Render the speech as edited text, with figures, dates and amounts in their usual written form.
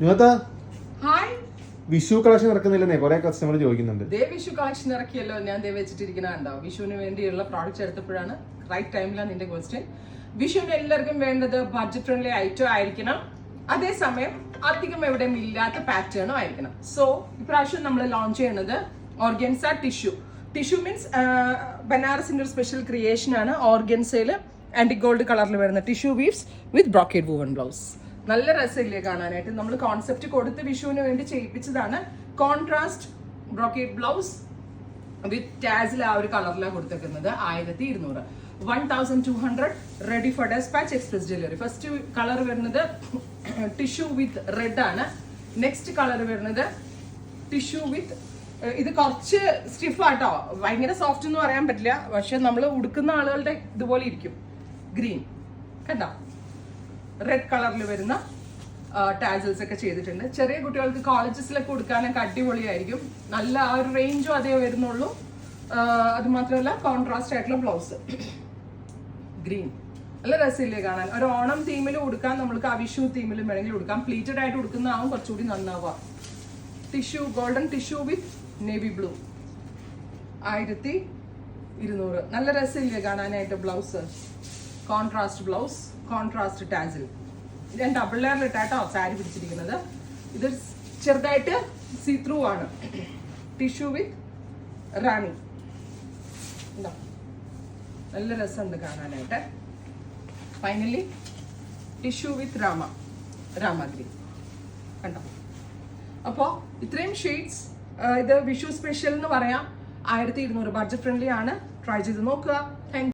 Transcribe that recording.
Hi, Vishu collection ഇറക്കുന്നില്ലെന്നേ കുറെ customer ചോദിക്കുന്നുണ്ട്. Vishu collection ഇറക്കിയല്ലോ, ഞാൻ വെച്ചിട്ടിരിക്കണോ? വിഷുവിന് വേണ്ടിയുള്ള പ്രോഡക്റ്റ് എടുത്തപ്പോഴാണ് റൈറ്റ് ടൈമിലാണ് നിന്റെ ക്വസ്റ്റ്യൻ. വിഷുവിന് എല്ലാവർക്കും വേണ്ടത് ബഡ്ജറ്റ് ഫ്രണ്ട്ലി ഐറ്റം ആയിരിക്കണം, അതേസമയം അധികം എവിടെയും ഇല്ലാത്ത പാറ്റേണും ആയിരിക്കണം. സോ ഇപ്രാവശ്യം നമ്മൾ ലോഞ്ച് ചെയ്യുന്നത് ഓർഗൻസ ടിഷ്യൂ മീൻസ് ബനാറസിന്റെ ഒരു സ്പെഷ്യൽ ക്രിയേഷൻ ആണ്. ഓർഗൻസയിൽ ആന്റി ഗോൾഡ് കളറിൽ വരുന്ന tissue weaves with brocade woven blouse. നല്ല രസമില്ലേ കാണാനായിട്ട്? നമ്മൾ കോൺസെപ്റ്റ് കൊടുത്ത് വിഷുവിന് വേണ്ടി ചെയ്യിപ്പിച്ചതാണ്. Contrast brocade blouse with tassel ആ ഒരു കളറിലാണ് കൊടുത്തേക്കുന്നത്. 1200, 1200 ready for despatch, express delivery. First colour വരുന്നത് ടിഷ്യൂ വിത്ത് റെഡ് ആണ്. നെക്സ്റ്റ് കളർ വരുന്നത് ടിഷ്യൂ വിത്ത്, ഇത് കുറച്ച് സ്റ്റിഫ് ആട്ടോ, ഭയങ്കര സോഫ്റ്റ് എന്ന് പറയാൻ പറ്റില്ല, പക്ഷെ നമ്മൾ ഉടുക്കുന്ന ആളുകളുടെ ഇതുപോലെ ഇരിക്കും. ഗ്രീൻ കണ്ടോ, റെഡ് കളറിൽ വരുന്ന ടാസൽസ് ഒക്കെ ചെയ്തിട്ടുണ്ട്. ചെറിയ കുട്ടികൾക്ക് കോളേജസിലൊക്കെ കൊടുക്കാനൊക്കെ അടിപൊളിയായിരിക്കും. നല്ല ആ ഒരു റേഞ്ചും അതേ വരുന്നുള്ളൂ. അത് മാത്രമല്ല കോൺട്രാസ്റ്റ് ആയിട്ടുള്ള ബ്ലൗസ് ഗ്രീൻ, നല്ല രസമില്ലേ കാണാൻ? ഒരു ഓണം തീമിൽ കൊടുക്കാൻ, നമ്മൾക്ക് ആ വിഷു തീമിലും വേണമെങ്കിൽ കൊടുക്കാം. പ്ലീറ്റഡ് ആയിട്ട് കൊടുക്കുന്നതാവും കുറച്ചുകൂടി നന്നാവുക. Tissue, golden tissue with navy blue, 1200. നല്ല രസമില്ലേ കാണാനായിട്ട്? Blouse contrast blouse, contrast tassel. ഞാൻ ഡബിൾ ലെയറിലിട്ടാട്ടോ സാരി പിടിച്ചിരിക്കുന്നത്. ഇത് ചെറുതായിട്ട് സീ ത്രൂ ആണ്. ടിഷ്യൂ വിത്ത് റാണി, നല്ല രസമുണ്ട് കാണാനായിട്ട്. ഫൈനലി ടിഷ്യൂ വിത്ത് രാമഗ്രി കണ്ടോ. അപ്പോൾ ഇത്രയും ഷെയ്ഡ്സ്, ഇത് വിഷു സ്പെഷ്യൽ എന്ന് പറയാം. 1200 ബഡ്ജറ്റ് ഫ്രണ്ട്ലി ആണ്. ട്രൈ ചെയ്ത് നോക്കുക.